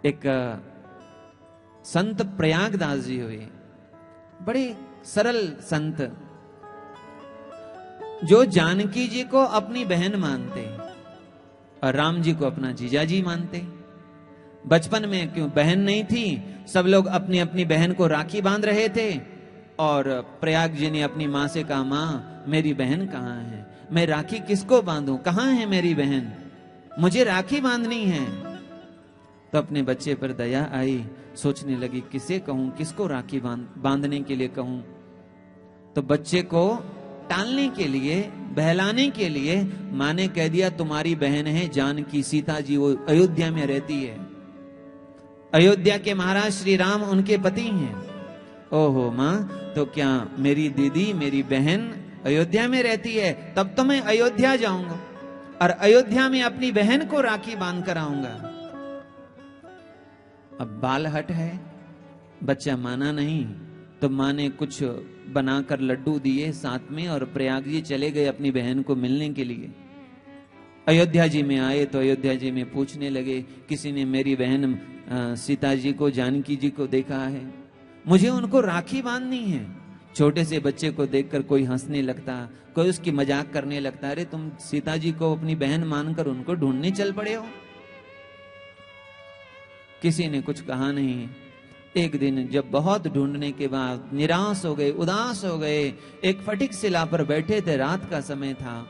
एक संत प्रयागदास जी हुए, बड़े सरल संत, जो जानकी जी को अपनी बहन मानते और राम जी को अपना जीजाजी मानते। बचपन में क्यों बहन नहीं थी, सब लोग अपनी अपनी बहन को राखी बांध रहे थे, और प्रयाग जी ने अपनी माँ से कहा, माँ मेरी बहन कहाँ है, मैं राखी किसको बांधूं, कहाँ है मेरी बहन, मुझे राखी बांधनी है। तो अपने बच्चे पर दया आई, सोचने लगी किसे कहूं, किसको राखी बांधने के लिए कहूं। तो बच्चे को टालने के लिए, बहलाने के लिए माँ ने कह दिया, तुम्हारी बहन है जानकी, सीता जी, वो अयोध्या में रहती है, अयोध्या के महाराज श्री राम उनके पति हैं। ओहो माँ, तो क्या मेरी दीदी, मेरी बहन अयोध्या में रहती है, तब तो मैं अयोध्या जाऊंगा और अयोध्या में अपनी बहन को राखी बांध कर आऊंगा। अब बालहट है, बच्चा माना नहीं, तो माँ ने कुछ बनाकर लड्डू दिए साथ में, और प्रयाग जी चले गए अपनी बहन को मिलने के लिए। अयोध्या जी में आए तो अयोध्या जी में पूछने लगे, किसी ने मेरी बहन सीता जी को, जानकी जी को देखा है, मुझे उनको राखी बांधनी है। छोटे से बच्चे को देखकर कोई हंसने लगता, कोई उसकी मजाक करने लगता, अरे तुम सीता जी को अपनी बहन मानकर उनको ढूंढने चल पड़े हो। किसी ने कुछ कहा नहीं। एक दिन जब बहुत ढूंढने के बाद निराश हो गए, उदास हो गए, एक फटिक शिला पर बैठे थे, रात का समय था,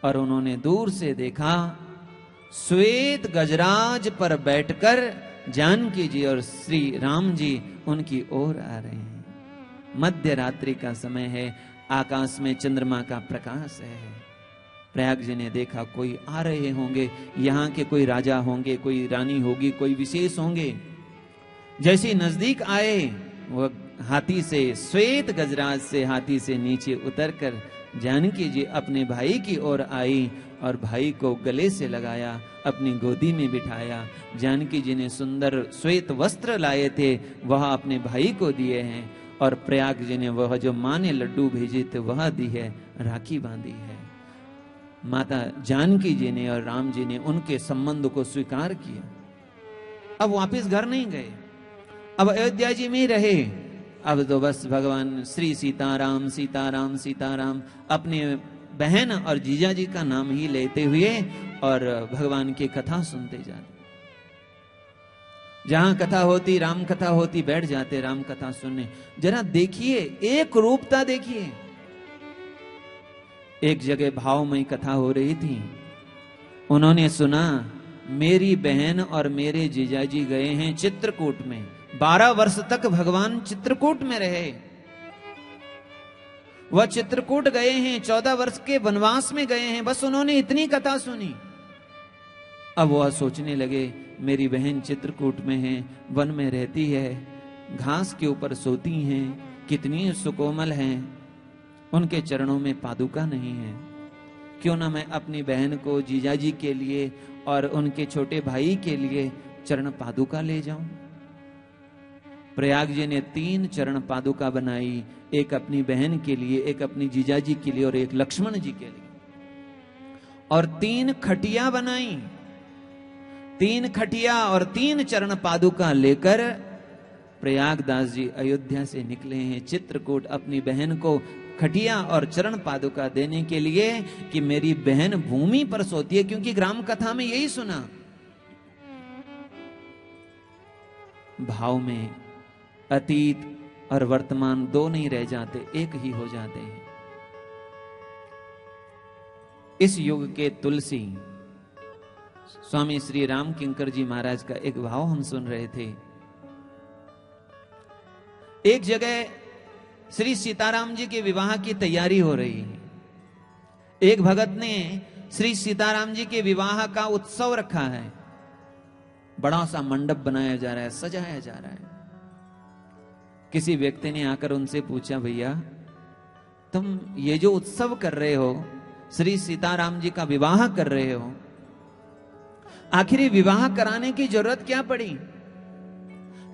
और उन्होंने दूर से देखा श्वेत गजराज पर बैठकर जानकी जी और श्री राम जी उनकी ओर आ रहे हैं। मध्य रात्रि का समय है, आकाश में चंद्रमा का प्रकाश है। प्रयाग जी ने देखा कोई आ रहे होंगे, यहाँ के कोई राजा होंगे, कोई रानी होगी, कोई विशेष होंगे। जैसे नजदीक आए, वह हाथी से, श्वेत गजराज से हाथी से नीचे उतरकर जानकी जी अपने भाई की ओर आई और भाई को गले से लगाया, अपनी गोदी में बिठाया। जानकी जी ने सुंदर श्वेत वस्त्र लाए थे, वह अपने भाई को दिए हैं, और प्रयाग जी ने वह जो माँ ने लड्डू भेजे थे वह दी है, राखी बांधी है। माता जानकी जी ने और राम जी ने उनके संबंध को स्वीकार किया। अब वापस घर नहीं गए, अब अयोध्या जी में ही रहे। अब तो बस भगवान श्री सीताराम सीताराम सीताराम अपने बहन और जीजा जी का नाम ही लेते हुए और भगवान की कथा सुनते जाते। जहां कथा होती, राम कथा होती, बैठ जाते राम कथा सुनने। जरा देखिए, एक रूपता देखिए। एक जगह भावमयी कथा हो रही थी, उन्होंने सुना मेरी बहन और मेरे जीजाजी गए हैं चित्रकूट में, 12 वर्ष तक भगवान चित्रकूट में रहे। वह चित्रकूट गए हैं, 14 वर्ष के वनवास में गए हैं, बस उन्होंने इतनी कथा सुनी। अब वह सोचने लगे मेरी बहन चित्रकूट में है, वन में रहती है, घास के ऊपर सोती हैं, कितनी सुकोमल हैं, उनके चरणों में पादुका नहीं है, क्यों ना मैं अपनी बहन को जीजाजी के लिए और उनके छोटे भाई के लिए चरण पादुका ले जाऊं। प्रयाग जी ने 3 चरण पादुका बनाई, एक अपनी बहन के लिए, एक अपनी जीजाजी के लिए और एक लक्ष्मण जी के लिए, और 3 खटिया बनाई। 3 खटिया और 3 चरण पादुका लेकर प्रयागदास जी अयोध्या से निकले हैं चित्रकूट, अपनी बहन को खटिया और चरण पादुका देने के लिए कि मेरी बहन भूमि पर सोती है, क्योंकि ग्राम कथा में यही सुना। भाव में अतीत और वर्तमान 2 नहीं रह जाते, एक ही हो जाते हैं। इस युग के तुलसी स्वामी श्री राम किंकर जी महाराज का एक भाव हम सुन रहे थे। एक जगह श्री सीताराम जी के विवाह की तैयारी हो रही है। एक भगत ने श्री सीताराम जी के विवाह का उत्सव रखा है, बड़ा सा मंडप बनाया जा रहा है, सजाया जा रहा है। किसी व्यक्ति ने आकर उनसे पूछा, भैया तुम ये जो उत्सव कर रहे हो, श्री सीताराम जी का विवाह कर रहे हो, आखिर विवाह कराने की जरूरत क्या पड़ी?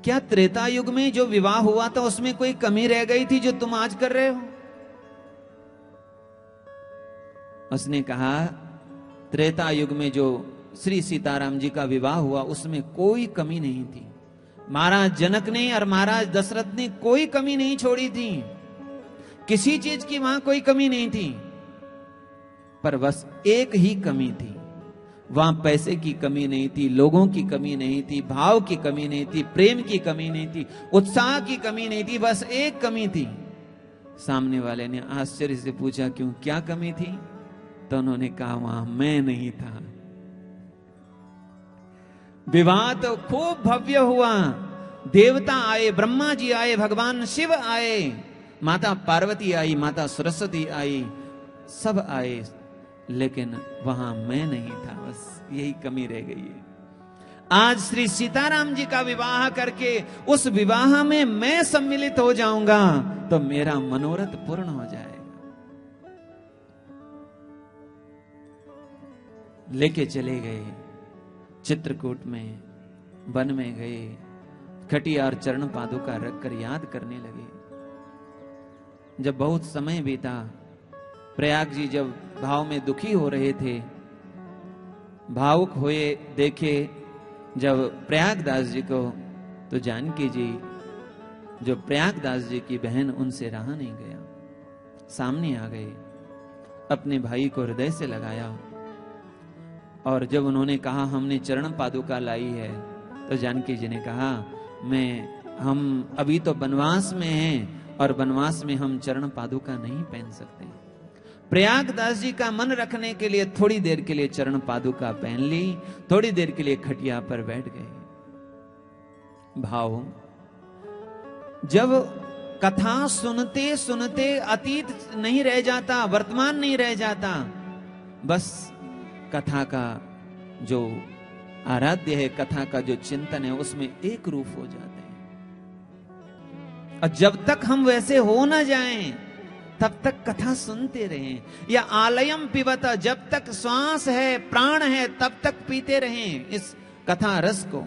क्या त्रेता युग में जो विवाह हुआ था उसमें कोई कमी रह गई थी जो तुम आज कर रहे हो? उसने कहा त्रेता युग में जो श्री सीताराम जी का विवाह हुआ उसमें कोई कमी नहीं थी। महाराज जनक ने और महाराज दशरथ ने कोई कमी नहीं छोड़ी थी, किसी चीज की वहां कोई कमी नहीं थी, पर बस एक ही कमी थी, वहां पैसे की कमी नहीं थी, लोगों की कमी नहीं थी, भाव की कमी नहीं थी, प्रेम की कमी नहीं थी, उत्साह की कमी नहीं थी, बस एक कमी थी। सामने वाले ने आश्चर्य से पूछा, क्यों, क्या कमी थी? तो उन्होंने कहा, वहां मैं नहीं था। विवाह तो खूब भव्य हुआ, देवता आए, ब्रह्मा जी आए, भगवान शिव आए, माता पार्वती आई, माता सरस्वती आई, सब आए, लेकिन वहां मैं नहीं था, बस यही कमी रह गई है। आज श्री सीताराम जी का विवाह करके उस विवाह में मैं सम्मिलित हो जाऊंगा तो मेरा मनोरथ पूर्ण हो जाएगा। लेके चले गए चित्रकूट में, वन में गए, खटिया और चरण पादुका रखकर याद करने लगे। जब बहुत समय बीता, प्रयाग जी जब भाव में दुखी हो रहे थे, भावुक हुए देखे जब प्रयागदास जी को, तो जानकी जी जो प्रयागदास जी की बहन, उनसे रहा नहीं गया, सामने आ गए, अपने भाई को हृदय से लगाया, और जब उन्होंने कहा हमने चरण पादुका लाई है, तो जानकी जी ने कहा हम अभी तो वनवास में हैं और वनवास में हम चरण पादुका नहीं पहन सकते। प्रयागदास जी का मन रखने के लिए थोड़ी देर के लिए चरण पादुका पहन ली, थोड़ी देर के लिए खटिया पर बैठ गए। भाव, जब कथा सुनते सुनते अतीत नहीं रह जाता, वर्तमान नहीं रह जाता, बस कथा का जो आराध्य है, कथा का जो चिंतन है, उसमें एक रूप हो जाते हैं। और जब तक हम वैसे हो ना जाएं, तब तक कथा सुनते रहें, या आलयम पिबता, जब तक श्वास है, प्राण है, तब तक पीते रहें इस कथा रस को।